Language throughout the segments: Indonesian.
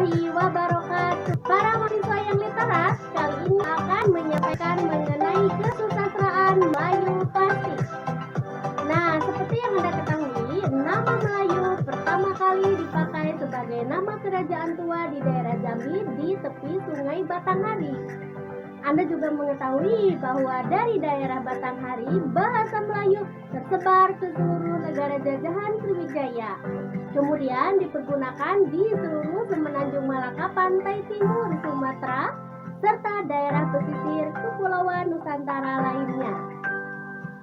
warahmatullahi wabarakatuh. Para mahasiswa yang literat, kali ini akan menyampaikan mengenai kesusastraan Melayu klasik. Nah, seperti yang Anda ketahui, nama Melayu pertama kali dipakai sebagai nama kerajaan tua di daerah Jambi di tepi Sungai Batanghari. Anda juga mengetahui bahwa dari daerah Batanghari, bahasa Melayu tersebar ke seluruh negara jajahan Sriwijaya. Kemudian dipergunakan di seluruh semenanjung Malaka, pantai timur Sumatera, serta daerah pesisir Kepulauan Nusantara lainnya.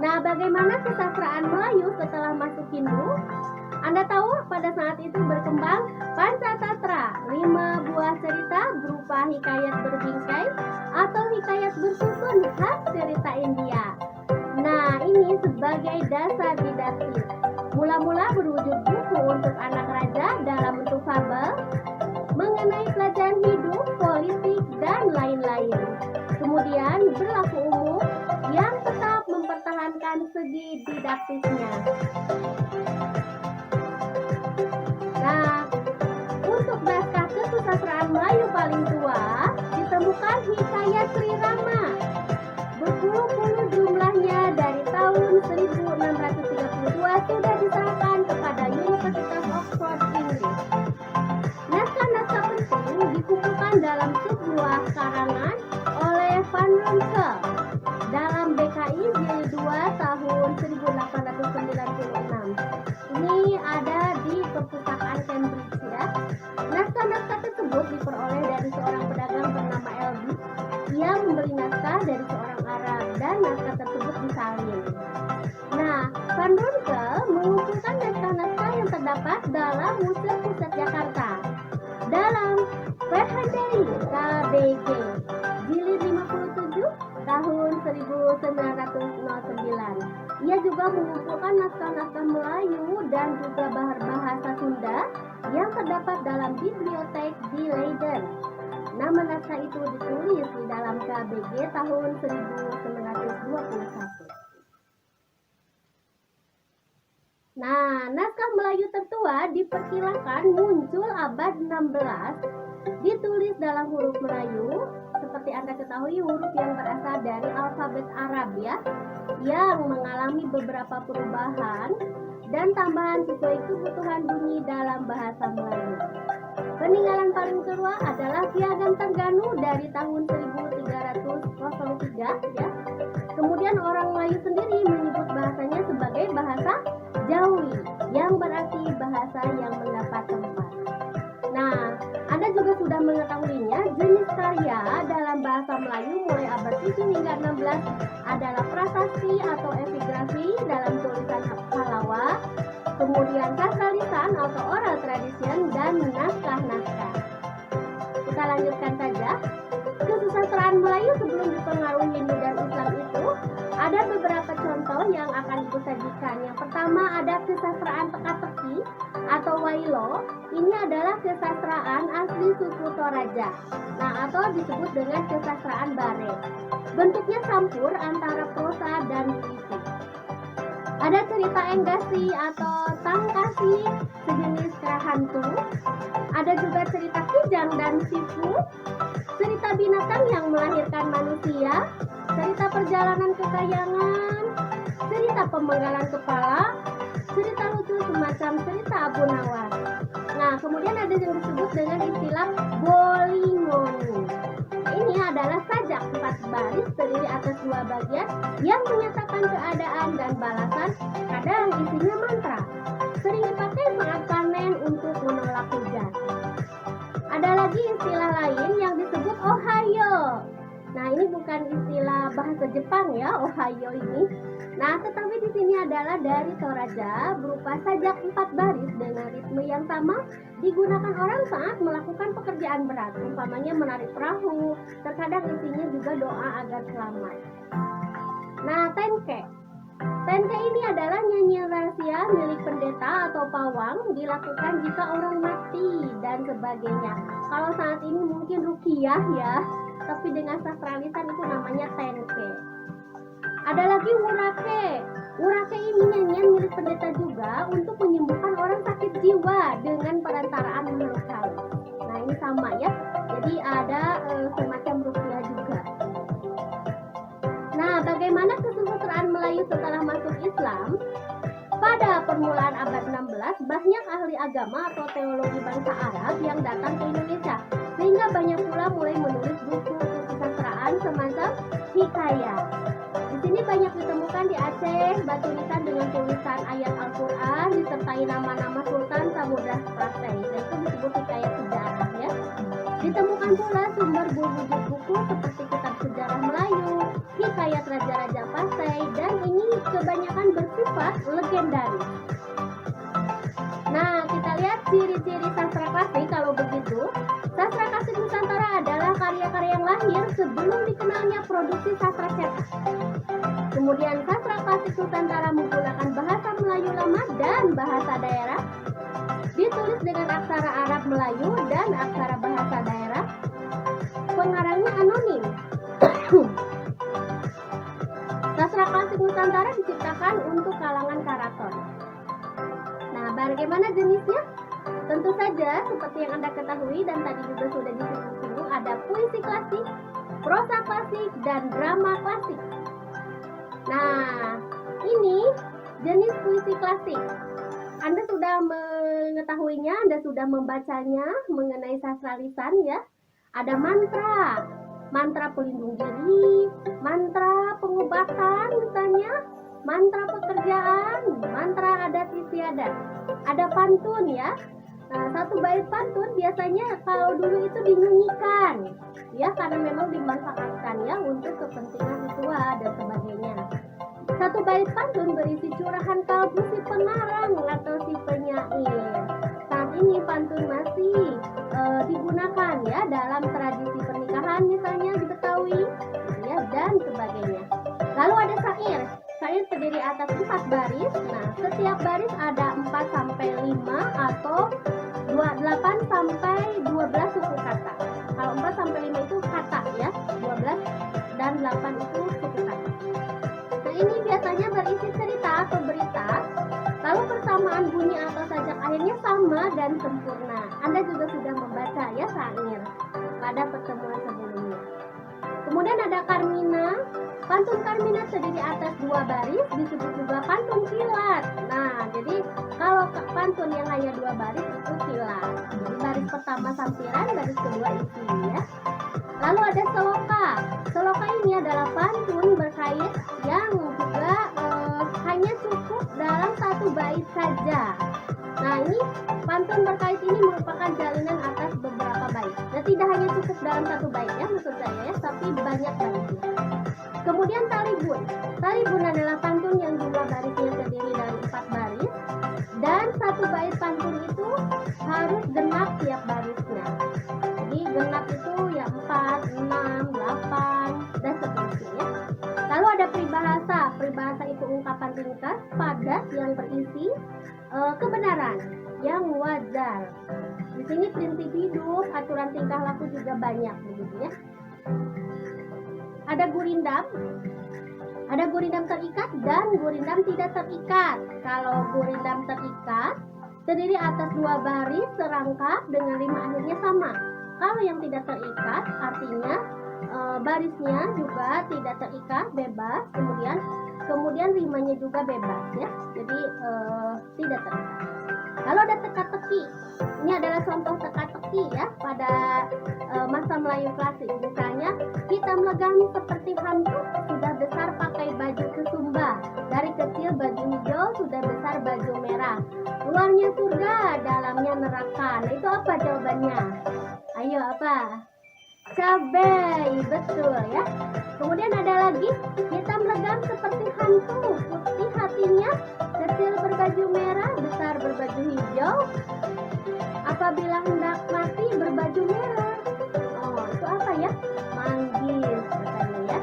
Nah, bagaimana kesusastraan Melayu setelah masuk Hindu? Anda tahu pada saat itu berkembang Pancatatra, 5 buah cerita berupa hikayat berbingkai atau hikayat bersusun khas cerita India. Nah, ini sebagai dasar didaktik. Mula-mula berwujud buku untuk anak raja dalam bentuk fabel mengenai pelajaran hidup, politik, dan lain-lain. Kemudian berlaku umum yang tetap mempertahankan segi didaktisnya. Nah, untuk naskah kesusastraan Melayu paling tua ditemukan hikayat Sri Rama. Berpuluh-puluh jumlahnya dari tahun 1632 sudah diserahkan kepada Universitas Oxford, Inggris. Naskah-naskah penting dikumpulkan dalam sebuah karangan oleh Van Ronkel dalam BKI Jilid 2 tahun 1896. Ini ada di perpustakaan Cambridge ya. Naskah-naskah tersebut diperoleh dari seorang pedagang bernama Elby. Ia membeli naskah dari seorang Arab dan naskah tersebut disalin. Nah, Van Ronkel mengumpulkan naskah-naskah yang terdapat dalam Museum Pusat Jakarta dalam Verhandering KBG Jilid 57 tahun 1909. Ia juga mengumpulkan naskah-naskah Melayu dan juga bahasa Sunda yang terdapat dalam bibliotek di Leiden. Nama naskah itu ditulis di dalam KBG tahun 1921. Nah, naskah Melayu tertua diperkirakan muncul abad 16, ditulis dalam huruf Melayu. Seperti Anda ketahui, huruf yang berasal dari alfabet Arab ya, yang mengalami beberapa perubahan dan tambahan sesuai kebutuhan bunyi dalam bahasa Melayu. Peninggalan paling tua adalah Piagam Terengganu dari tahun 1303 ya. Kemudian orang Melayu sendiri menyebut bahasanya sebagai bahasa Jawi, yang berarti bahasa yang mendapat tempat. Nah, Anda juga sudah mengetahuinya, jenis karya dalam bahasa Melayu mulai abad 7 hingga 16 adalah prasasti atau epigrafi dalam tulisan Pallawa, kemudian sastra lisan atau oral tradition, dan naskah-naskah. Kita lanjutkan saja. Kesusastraan Melayu sebelum dipengaruhi Hindu dan Islam itu ada beberapa contoh yang akan ibu sajikan. Yang pertama ada kesusastraan teka-teki atau wailo. Ini adalah kesusastraan asli suku Toraja. Nah, atau disebut dengan kesusastraan Bare. Bentuknya campur antara prosa dan puisi. Ada cerita Enggasi atau Tangkasi sejenis hantu. Ada juga cerita Kijang dan Sifu, cerita binatang yang melahirkan manusia, cerita perjalanan kekayangan, cerita pemenggalan kepala, cerita lucu semacam cerita Abu Nawas. Nah, kemudian ada yang disebut dengan istilah Bolingoni. Ini adalah sajak 4 baris terdiri atas 2 bagian yang menyatakan keadaan dan balasan. Kadang isinya mantra. Sering dipakai saat panen untuk menolak hujan. Ada lagi istilah lain yang disebut Ohayo. Nah, ini bukan istilah bahasa Jepang ya, Ohayo ini. Nah, tetapi di sini adalah dari Toraja berupa sajak 4 baris dengan ritme yang sama digunakan orang saat melakukan pekerjaan berat, umpamanya menarik perahu. Terkadang isinya juga doa agar selamat. Nah, tenke. Tenke ini adalah nyanyian rahasia milik pendeta atau pawang, dilakukan jika orang mati dan sebagainya. Kalau saat ini mungkin ruqyah ya, tapi dengan sastra lisan itu namanya tenke. Ada lagi wurake. Wurake ini nyanyian milik pendeta juga untuk menyembuhkan orang sakit jiwa dengan perantaraan makhluk halus. Nah, ini sama 16 banyak ahli agama atau teologi bangsa Arab yang datang ke Indonesia, sehingga banyak pula mulai menulis buku kesusastraan semacam hikayat. Di sini banyak ditemukan di Aceh batu nisan dengan tulisan ayat Al-Quran disertai nama-nama Sultan Samudra Pasai, dan itu disebut hikayat sejarah ya. Ditemukan pula sumber berwujud buku seperti kitab sejarah Melayu, hikayat raja-raja Pasai, dan ini kebanyakan bersifat legendaris. Nah, kita lihat ciri-ciri sastra klasik. Kalau begitu, sastra klasik Nusantara adalah karya-karya yang lahir sebelum dikenalnya produksi sastra cetak. Kemudian sastra klasik Nusantara menggunakan bahasa Melayu lama dan bahasa daerah, ditulis dengan aksara Arab Melayu dan aksara bahasa daerah. Pengarangnya anonim. Sastra klasik Nusantara diciptakan untuk kalangan karaton. Nah, bagaimana jenisnya? Tentu saja seperti yang Anda ketahui dan tadi juga sudah disinggung, ada puisi klasik, prosa klasik, dan drama klasik. Nah, ini jenis puisi klasik. Anda sudah mengetahuinya, Anda sudah membacanya mengenai sastra lisan ya. Ada mantra, mantra pelindung diri, mantra pengobatan misalnya, mantra pekerjaan, mantra adat istiadat. Ada pantun ya. Nah, satu bait pantun biasanya kalau dulu itu dinyanyikan ya, karena memang dimanfaatkan ya untuk kepentingan ritual dan sebagainya. Satu bait pantun berisi curahan kalbu si pengarang atau si penyair. Saat ini pantun masih digunakan ya dalam tradisi pernikahan misalnya di Betawi ya, dan sebagainya. Lalu ada syair. Syair terdiri atas 4 baris. Nah, setiap baris ada 4 sampai 5 atau 8 sampai 12 suku kata. Kalau 4 sampai 5 itu kata ya, 12 dan 8 itu suku kata. Nah, ini biasanya berisi cerita atau berita, lalu persamaan bunyi atau sajak akhirnya sama dan sempurna. Anda juga sudah membaca ya syair pada pertemuan sebelumnya. Kemudian ada Karmina. Pantun Karmina terdiri atas 2 baris, disebut juga pantun kilat. Nah, jadi kalau pantun yang hanya 2 baris itu kilat. Jadi baris pertama sampiran, baris kedua isi ya. Lalu ada seloka. Seloka ini adalah pantun berkait yang juga hanya cukup dalam 1 bait saja. Nah, ini pantun berkait ini merupakan jalinan atas beberapa bait. Nah, tidak hanya cukup dalam 1 bait ya maksud saya ya, tapi banyak baitnya. Kemudian talibun. Talibun adalah pantun yang jumlah barisnya terdiri dari 4 baris, dan 1 bait pantun itu harus genap tiap barisnya. Jadi genap itu ya 4, 6, 8 dan seterusnya. Lalu ada peribahasa. Peribahasa itu ungkapan ringkas, padat yang berisi kebenaran yang wajar. Di sini prinsip hidup, aturan tingkah laku juga banyak begitu ya. Ada gurindam. Ada gurindam terikat dan gurindam tidak terikat. Kalau gurindam terikat terdiri atas 2 baris serangkap dengan 5 akhirnya sama. Kalau yang tidak terikat artinya barisnya juga tidak terikat, bebas, kemudian rimanya juga bebas ya. Jadi tidak terikat. Lalu ada teka-teki. Ini adalah contoh teka-teki ya pada masa Melayu klasik. Misalnya, hitam legam seperti hantu, sudah besar pakai baju kesumba. Dari kecil baju hijau, sudah besar baju merah. Luarnya surga, dalamnya neraka. Nah, itu apa jawabannya? Ayo, apa? Cabai, betul ya. Kemudian ada lagi, hitam legam seperti hantu, putih hatinya, kecil berbaju merah, besar berbaju hijau. Apabila hendak mati berbaju merah. Oh, itu apa ya? Manggis katanya ya.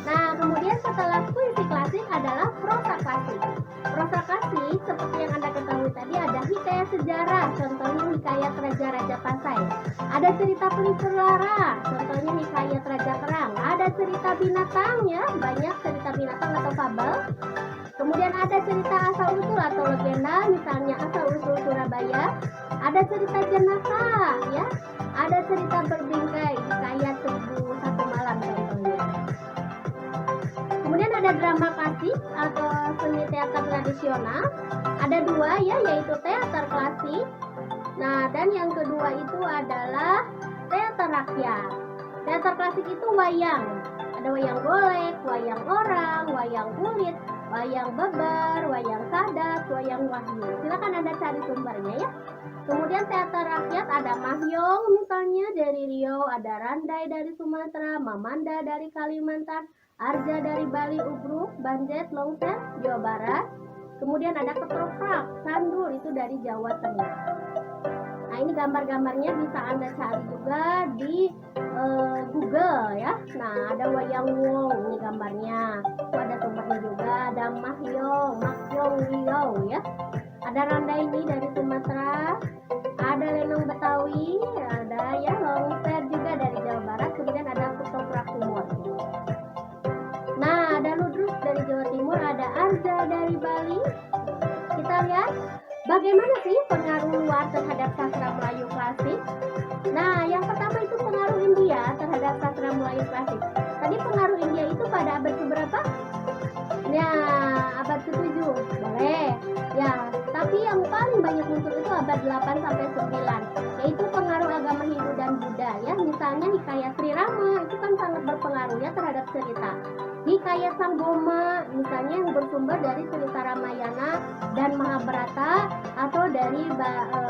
Nah, kemudian setelah puisi klasik adalah prosa klasik. Prosa klasik seperti yang Anda ketahui tadi ada hikayat sejarah, contohnya hikayat Raja-Raja Pasai. Ada cerita Pelisura, contohnya hikayat Raja Kerang. Ada cerita binatang ya, banyak cerita binatang atau fabel. Kemudian ada cerita asal-usul atau legenda, misalnya asal-usul Surabaya. Ada cerita jenaka ya. Ada cerita berbingkai, hikayat 1001 malam contohnya. Kemudian ada drama klasik atau seni teater tradisional. Ada dua ya, yaitu teater klasik. Nah, dan yang kedua itu adalah teater rakyat. Teater klasik itu wayang. Ada wayang golek, wayang orang, wayang kulit, wayang beber, wayang sadat, wayang wahyu. Silakan Anda cari sumbernya ya. Kemudian teater rakyat ada Mahyong misalnya dari Riau, ada Randai dari Sumatera, Mamanda dari Kalimantan, Arja dari Bali, Ubruk, Banjet, Longset, Jawa Barat. Kemudian ada Ketoprak, Sandul itu dari Jawa Tengah. Nah, ini gambar-gambarnya bisa Anda cari juga di Google ya. Nah, ada wayang wong, ini gambarnya. Itu ada sumbernya juga, ada Mahyong Riau ya. Ada Randai ini dari Sumatera, ada Lenong Betawi, ada ya Longset juga dari Jawa Barat, kemudian ada Ketoprak Timur. Nah, ada Ludruk dari Jawa Timur, ada Arja dari Bali. Kita lihat bagaimana sih pengaruh luar terhadap sastra Melayu klasik. Nah, yang pertama itu pengaruh India terhadap sastra Melayu klasik. Tadi pengaruh India itu pada abad keberapa? Ya, abad ke-7. Boleh. Ya, tapi yang paling banyak muncul itu abad 8 sampai 9, yaitu pengaruh agama Hindu dan Buddha ya. Misalnya hikayat Sri Rama itu kan sangat berpengaruh ya terhadap cerita. Hikayat Sanggoma misalnya yang bersumber dari cerita Ramayana dan Mahabharata, atau dari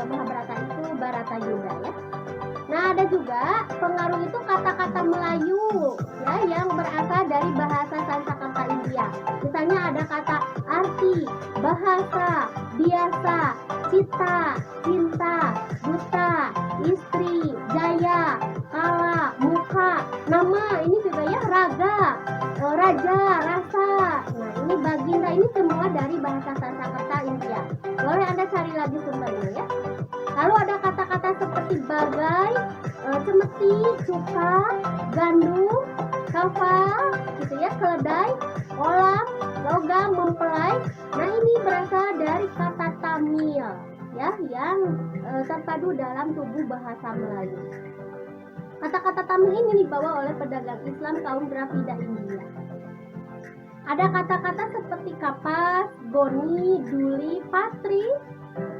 Mahabharata itu Bharata Yuda ya. Nah, ada juga pengaruh itu kata-kata Melayu ya yang berasal dari bahasa Sanskerta India. Misalnya ada kata arti, bahasa, biasa, cita, cinta, duta, istri, jaya, kala, muka, nama, ini juga ya raga, raja, rasa. Nah, ini baginda, ini semua dari bahasa Sanskerta India. Boleh Anda cari lagi sumbernya ya. Lalu ada kata-kata seperti bagai, cemeti, cuka, gandum, kafal, gitu ya, keledai, olam, logam, mempelai. Nah, ini berasal dari kata Tamil ya, yang terpadu dalam tubuh bahasa Melayu. Kata-kata Tamil ini dibawa oleh pedagang Islam kaum Dravida India. Ada kata-kata seperti kapas, goni, duli, patri,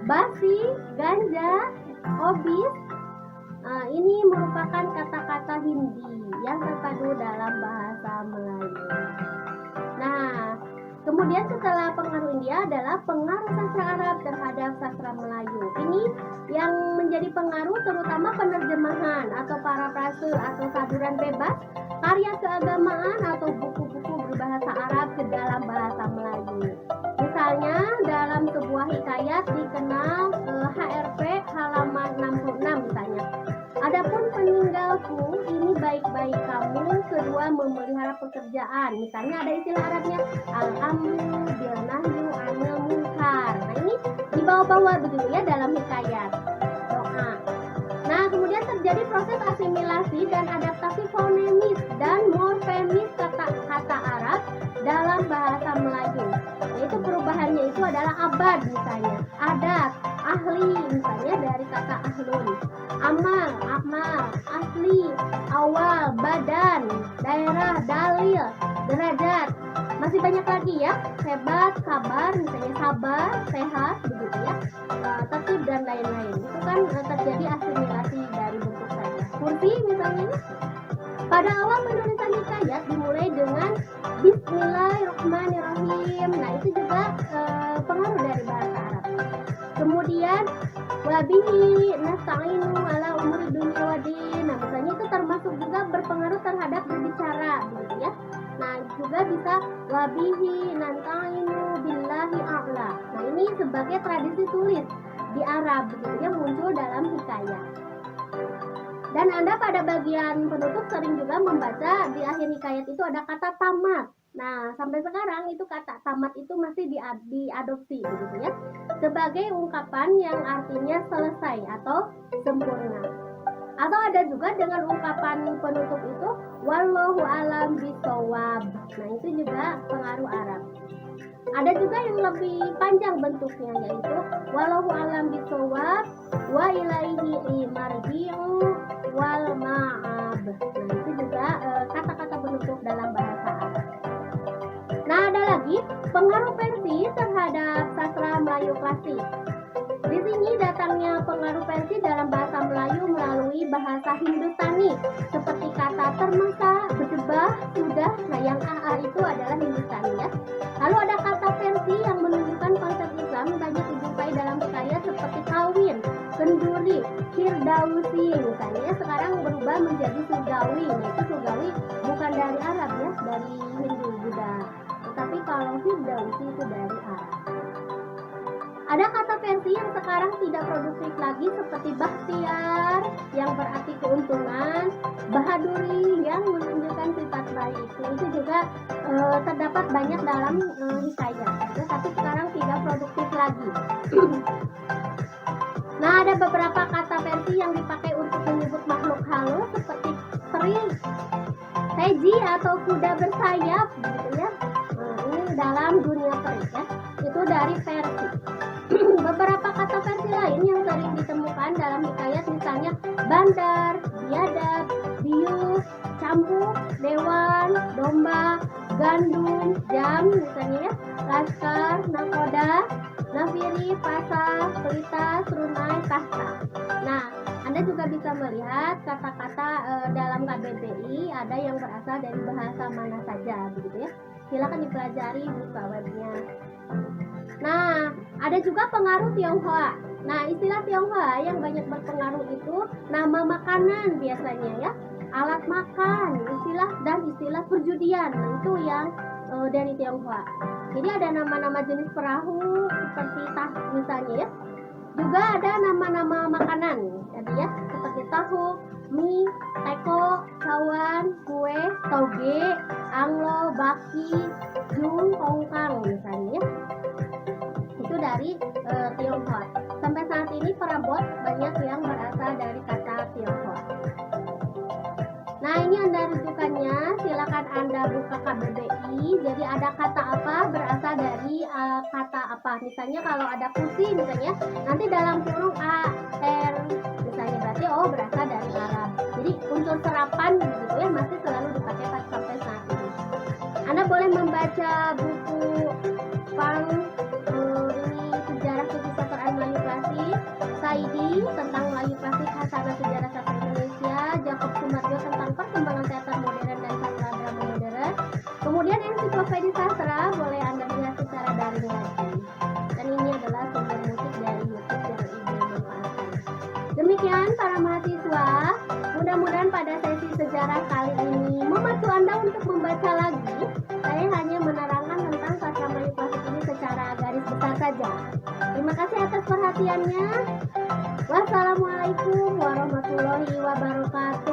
basi, ganja, obis. Ini merupakan kata-kata Hindi yang terpadu dalam bahasa Melayu. Nah, kemudian setelah pengaruh India adalah pengaruh sastra Arab terhadap sastra Melayu. Ini yang menjadi pengaruh terutama penerjemahan atau parafrase atau saduran bebas, karya keagamaan atau buku-buku berbahasa Arab ke dalam bahasa Melayu. Misalnya dalam sebuah hikayat dikenal HRP halaman 66 misalnya. Adapun peninggalku ini baik-baik kamu, kedua memelihara pekerjaan. Misalnya ada istilah Arabnya al-amru bil nahyu anil munkar. Nah, ini dibawa-bawa begitu ya dalam hikayat doa. Nah, kemudian terjadi proses asimilasi dan adaptasi fonemis dan morfemis kata-kata Arab dalam bahasa Melayu. Yaitu perubahannya itu adalah abad misalnya, adat, ahli misalnya dari kata ahlun, amal, asli, awal, badan, daerah, dalil, derajat. Masih banyak lagi ya, hebat, kabar, misalnya sabar, sehat, begitu ya, tertib dan lain-lain. Itu kan terjadi asimilasi dari bentuk saja. Kursi misalnya, pada awal penulisan hikayat dimulai dengan Bismillahirrahmanirrahim. Nah, itu juga pengaruh dari bahasa Arab. Kemudian wabihi nasta'inu ala umuri dunya wadin. Nah, misalnya itu termasuk juga berpengaruh terhadap berbicara, begitu ya. Nah, juga bisa wabihi nasta'inu billahi a'la. Nah, ini sebagai tradisi tulis di Arab, begitu ya, muncul dalam hikayat. Dan Anda pada bagian penutup sering juga membaca di akhir hikayat itu ada kata tamat. Nah, sampai sekarang itu kata tamat itu masih diadopsi begitu ya, sebagai ungkapan yang artinya selesai atau sempurna. Atau ada juga dengan ungkapan penutup itu wallahu alam bisawab. Nah, itu juga pengaruh Arab. Ada juga yang lebih panjang bentuknya, yaitu wallahu alam bisawab wa ilaihi marji'u wal ma'ab. Nah, itu juga kata-kata penutup dalam bahasa Arab. Nah, ada lagi pengaruh Persia terhadap sastra Melayu Melayu klasik. Di sini datangnya pengaruh versi dalam bahasa Melayu melalui bahasa Hindustani seperti kata termesa, berdebah, sudah. Nah, yang AA itu adalah Hindustani ya. Lalu ada kata versi yang menunjukkan konsep Islam banyak dijumpai dalam karya seperti kawin, kenduri, firdausi misalnya sekarang berubah menjadi surgawi. Nah, itu surgawi bukan dari Arab ya, dari Hindu Buddha. Tetapi kalau firdausi itu dari Arab. Ada kata versi yang sekarang tidak produktif lagi seperti bakhtiar yang berarti keuntungan, bahaduri yang menunjukkan sifat baik. Itu juga terdapat banyak dalam hikayat, tapi sekarang tidak produktif lagi. Nah, ada beberapa kata versi yang dipakai untuk menyebut makhluk halus seperti teri, teji atau kuda bersayap gitu ya. Ini dalam dunia peri ya. Itu dari versi. Beberapa kata versi lain yang sering ditemukan dalam hikayat misalnya bandar, biadab, bius, campur, dewan, domba, gandum, jam misalnya ya, laskar, nakoda, nafiri, pasar, pelita, serunai, kasta. Nah, Anda juga bisa melihat kata-kata dalam KBBI ada yang berasal dari bahasa mana saja begitu ya. Silakan dipelajari buka webnya. Nah, ada juga pengaruh Tionghoa. Nah, istilah Tionghoa yang banyak berpengaruh itu nama makanan biasanya ya, alat makan, istilah perjudian. Nah, itu yang dari Tionghoa. Jadi ada nama-nama jenis perahu seperti misalnya ya. Juga ada nama-nama makanan, jadi ya, seperti tahu, mie, teko, cawan, kue, toge, anglo, baki, jung, hongkang misalnya ya. Itu dari Tionghoa. Sampai saat ini perabot banyak yang berasal dari kata Tionghoa. Nah, ini Anda rujukannya, silakan Anda buka KBBI. Jadi ada kata apa berasal dari kata apa. Misalnya kalau ada kursi misalnya, nanti dalam kurung A, R misalnya berarti berasal dari Arab. Jadi unsur serapan gitu ya masih selalu dipakai sampai saat ini. Anda boleh membaca buku Pang Saidi tentang Melayu klasik, Hasanah Sejarah Sastra Indonesia, Jakob Sumarjo tentang perkembangan teater modern dan sastra drama modern. Kemudian ensiklopedia sastra boleh Anda lihat secara daring lagi. Dan ini adalah sumber musik dari YouTube yang Ibu manfaatkan. Demikian para mahasiswa, mudah-mudahan pada sesi sejarah kali ini memacu Anda untuk membaca lagi. Saya hanya menerangkan tentang sastra Melayu klasik ini secara garis besar saja. Terima kasih atas perhatiannya. Wassalamualaikum warahmatullahi wabarakatuh.